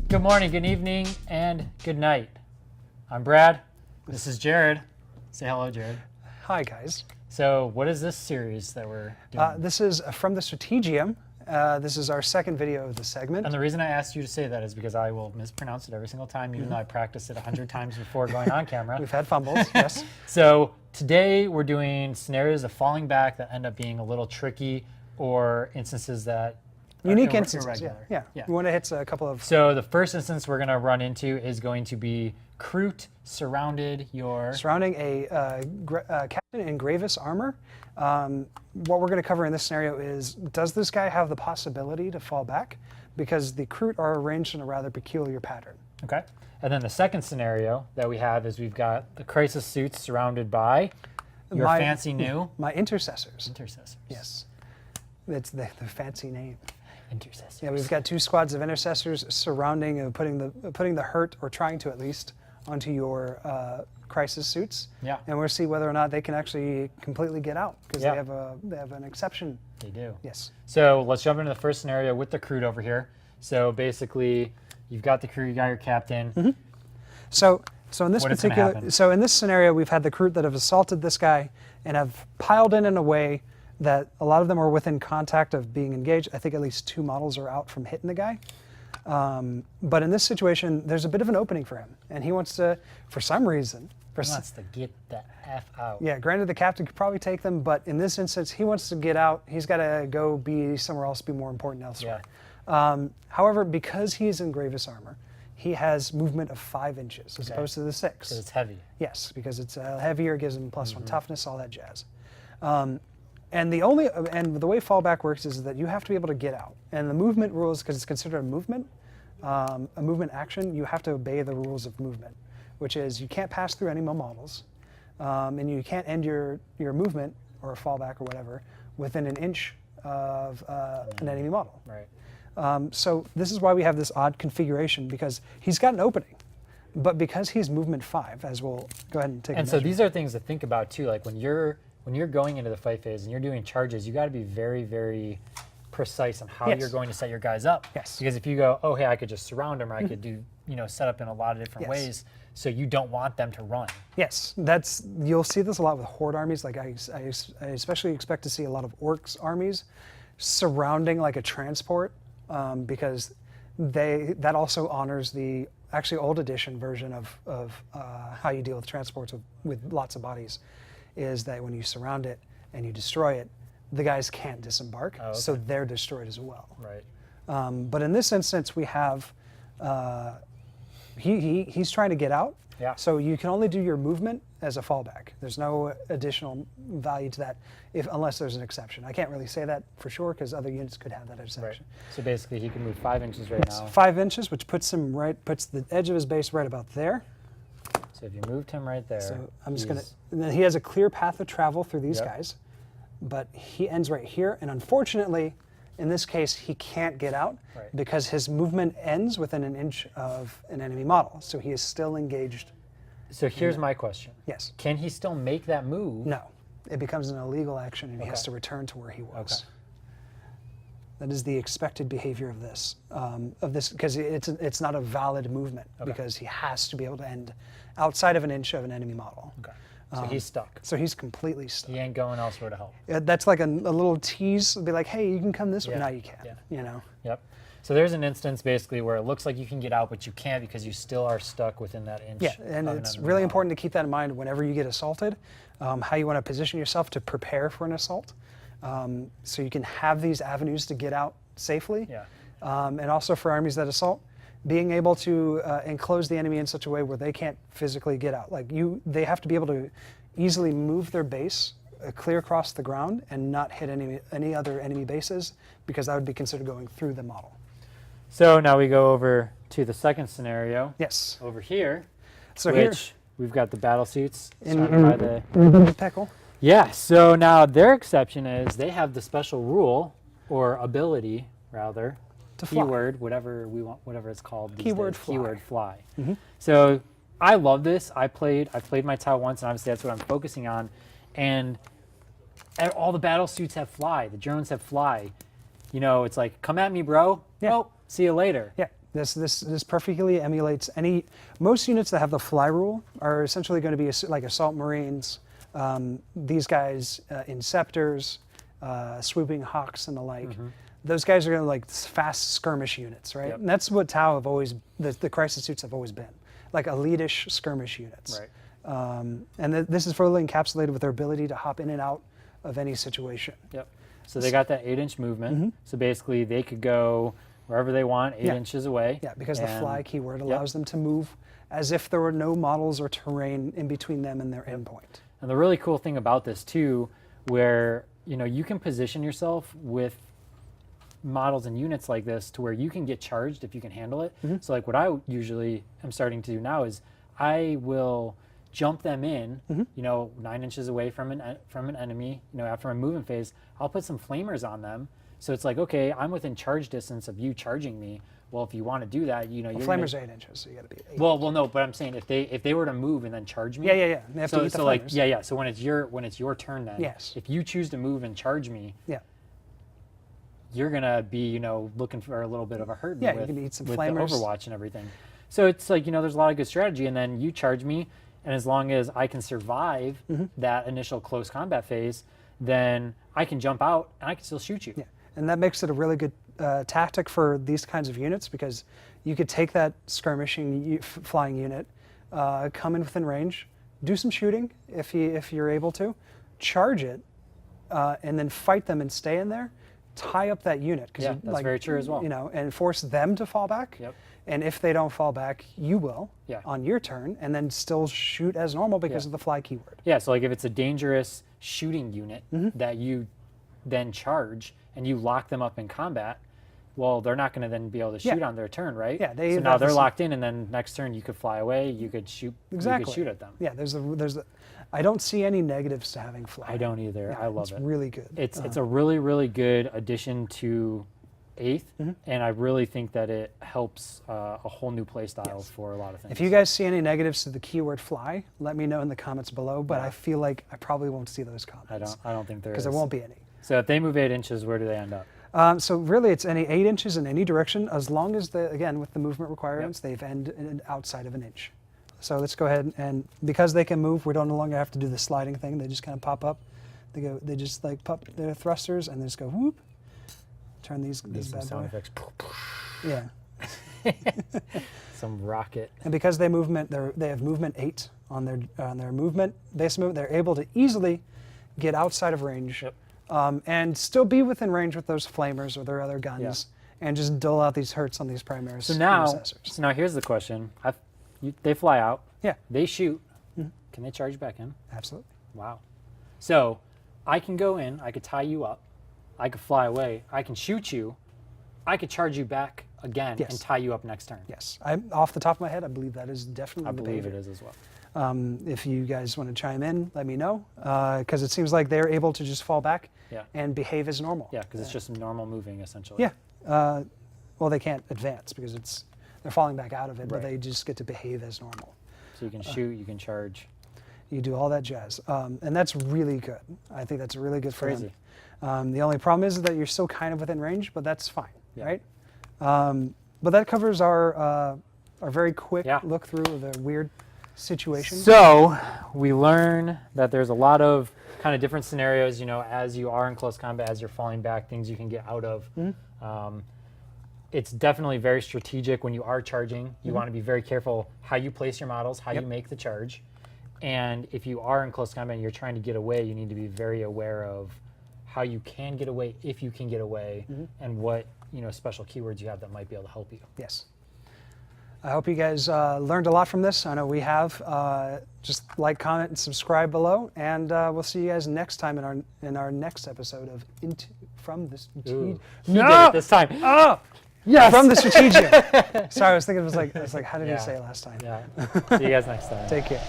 Good morning, good evening, and good night. I'm Brad. This is Jared. Say hello, Jared. Hi, guys. So what is this series that we're doing? This is from the Strategium. This is our second video of the segment. And the reason I asked you to say that is because I will mispronounce it every single time, even though I practiced it 100 times before going on camera. We've had fumbles, yes. So today we're doing scenarios of falling back that end up being a little tricky, or instances that Unique are instances, yeah. We want to hit a couple of... So the first instance we're going to run into is going to be Kroot surrounding a captain in Gravis armor. What we're going to cover in this scenario is, does this guy have the possibility to fall back? Because the Kroot are arranged in a rather peculiar pattern. Okay. And then the second scenario that we have is we've got the crisis suits surrounded by your fancy new... My intercessors. Intercessors. Yes. It's the fancy name. Intercessors. Yeah, we've got two squads of intercessors surrounding, putting the hurt, or trying to at least, onto your crisis suits. Yeah. And we'll see whether or not they can actually completely get out, because they have an exception. They do. Yes. So let's jump into the first scenario with the Kroot over here. So basically, you've got the Kroot, you got your captain. Mm-hmm. So in this scenario, we've had the Kroot that have assaulted this guy and have piled in a way that a lot of them are within contact of being engaged. I think at least 2 models are out from hitting the guy. But in this situation, there's a bit of an opening for him, and he wants to, for some reason... He wants to get the F out. Yeah, granted the captain could probably take them, but in this instance, he wants to get out. He's got to go be somewhere else, be more important elsewhere. Yeah. However, because he's in Gravis armor, he has movement of 5 inches as opposed to the 6. So it's heavy. Yes, because it's heavier, gives him +1 toughness, all that jazz. And the way fallback works is that you have to be able to get out. And the movement rules, because it's considered a movement action, you have to obey the rules of movement, which is you can't pass through enemy models, and you can't end your movement or a fallback or whatever within an inch of an enemy model. Right. So this is why we have this odd configuration, because he's got an opening, but because he's movement 5, as we'll go ahead and take. And so these are things to think about too, like when you're going into the fight phase and you're doing charges, you got to be very, very precise on how you're going to set your guys up. Yes. Because if you go, oh, hey, I could just surround them, or I could do, set up in a lot of different ways. So you don't want them to run. Yes, you'll see this a lot with horde armies. Like I especially expect to see a lot of orcs armies surrounding like a transport, because that also honors the actually old edition version of how you deal with transports with lots of bodies. Is that when you surround it and you destroy it, the guys can't disembark, so they're destroyed as well. Right. But in this instance, we have he's trying to get out. Yeah. So you can only do your movement as a fallback. There's no additional value to that, unless there's an exception. I can't really say that for sure because other units could have that exception. Right. So basically, he can move 5 inches right now. 5 inches, which puts the edge of his base right about there. So if you moved him right there, so I'm just gonna. And then he has a clear path of travel through these guys, but he ends right here. And unfortunately, in this case, he can't get out because his movement ends within an inch of an enemy model. So he is still engaged. So here's my question. Yes. Can he still make that move? No, it becomes an illegal action, and he has to return to where he was. Okay. That is the expected behavior of this, because it's not a valid movement because he has to be able to end outside of an inch of an enemy model. Okay. So he's stuck. So he's completely stuck. He ain't going elsewhere to help. That's like a little tease. It'll be like, hey, you can come this way. No, you can't. Yeah. Yep. So there's an instance basically where it looks like you can get out, but you can't because you still are stuck within that inch. Yeah, and it's really important to keep that in mind whenever you get assaulted, how you want to position yourself to prepare for an assault. So you can have these avenues to get out safely. Yeah. And also for armies that assault, being able to enclose the enemy in such a way where they can't physically get out. They have to be able to easily move their base clear across the ground and not hit any other enemy bases, because that would be considered going through the model. So now we go over to the second scenario. Yes. Over here, so we've got the battle suits surrounded by the Peckle. Yeah, so now their exception is they have the special rule, or ability, rather, to fly. Keyword, whatever we want, whatever it's called these Keyword days. fly. Keyword fly. Mm-hmm. So I love this. I played my Tau once, and obviously that's what I'm focusing on. And all the battle suits have fly. The drones have fly. It's like, come at me, bro. Yeah. Oh, see you later. Yeah. This perfectly emulates most units that have the fly rule are essentially going to be like assault marines, these guys, inceptors, swooping hawks and the like. Those guys are going to like fast skirmish units, right? Yep. And that's what Tau have always, the crisis suits have always been, like elitish skirmish units. Right. And this is fully encapsulated with their ability to hop in and out of any situation. Yep. So they got that 8-inch movement. So basically they could go wherever they want, 8 inches away. Yeah, because the fly keyword allows them to move as if there were no models or terrain in between them and their endpoint. And the really cool thing about this too, where you can position yourself with models and units like this to where you can get charged if you can handle it. So like what I usually am starting to do now is I will jump them in, 9 inches away from an enemy, after my movement phase. I'll put some flamers on them. So it's like, okay, I'm within charge distance of you charging me. Well, if you want to do that, you're flamers are 8 inches, so you got to be 8. Well, no, but I'm saying if they were to move and then charge me. Yeah. They have to eat the flamers. So when it's your turn then. Yes. If you choose to move and charge me. Yeah. You're gonna be, looking for a little bit of a hurt. Yeah, you can eat some with flamers. the Overwatch and everything. So it's like, there's a lot of good strategy, and then you charge me, and as long as I can survive that initial close combat phase, then I can jump out and I can still shoot you. Yeah, and that makes it a really good tactic for these kinds of units, because you could take that skirmishing flying unit, come in within range, do some shooting if you're able to, charge it, and then fight them and stay in there. Tie up that unit, Yeah, that's very true as well. And force them to fall back. Yep. And if they don't fall back, you will on your turn, and then still shoot as normal because of the fly keyword. Yeah, so like if it's a dangerous shooting unit that you then charge and you lock them up in combat, well, they're not going to then be able to shoot on their turn, right? Yeah, so now they're locked in, and then next turn you could fly away, you could shoot, exactly. You could shoot at them. Yeah, I don't see any negatives to having fly. I don't either. I love it. It's really good. It's a really, really good addition to 8th, and I really think that it helps a whole new play style for a lot of things. If you guys see any negatives to the keyword fly, let me know in the comments below, but I feel like I probably won't see those comments. I don't think there is. Because there won't be any. So if they move 8 inches, where do they end up? So really it's any 8 inches in any direction, as long as, again, with the movement requirements, they've ended outside of an inch. So let's go ahead, and because they can move, we don't no longer have to do the sliding thing. They just kind of pop up. They just like pop their thrusters, and they just go whoop. Turn these bad sound boy. effects. Yeah. Some rocket. And because they have movement 8 on their movement, base movement, they're able to easily get outside of range, and still be within range with those flamers or their other guns, and just dole out these hurts on these primaries. So now here's the question. They fly out. Yeah. They shoot. Can they charge back in? Absolutely. Wow. So I can go in. I could tie you up. I could fly away. I can shoot you. I could charge you back again and tie you up next turn. Yes. Off the top of my head, I believe that is definitely the behavior. I believe it is as well. If you guys want to chime in, let me know, because it seems like they're able to just fall back and behave as normal. Yeah, because it's just normal moving, essentially. Yeah. Well, they can't advance because they're falling back out of it, but they just get to behave as normal. So you can shoot, you can charge. You do all that jazz. And that's really good. I think that's really good for them. The only problem is that you're still kind of within range, but that's fine, right? But that covers our very quick look through of the weird situation. So we learn that there's a lot of kind of different scenarios, as you are in close combat, as you're falling back, things you can get out of. It's definitely very strategic when you are charging. You want to be very careful how you place your models, how you make the charge. And if you are in close combat and you're trying to get away, you need to be very aware of how you can get away, if you can get away, and what special keywords you have that might be able to help you. Yes. I hope you guys learned a lot from this. I know we have. Just like, comment, and subscribe below, and we'll see you guys next time in our next episode of From the Strategium. He did it this time. Oh, yes. From the Strategium. Sorry, I was thinking it was like how did he say it last time? Yeah. See you guys next time. Take care.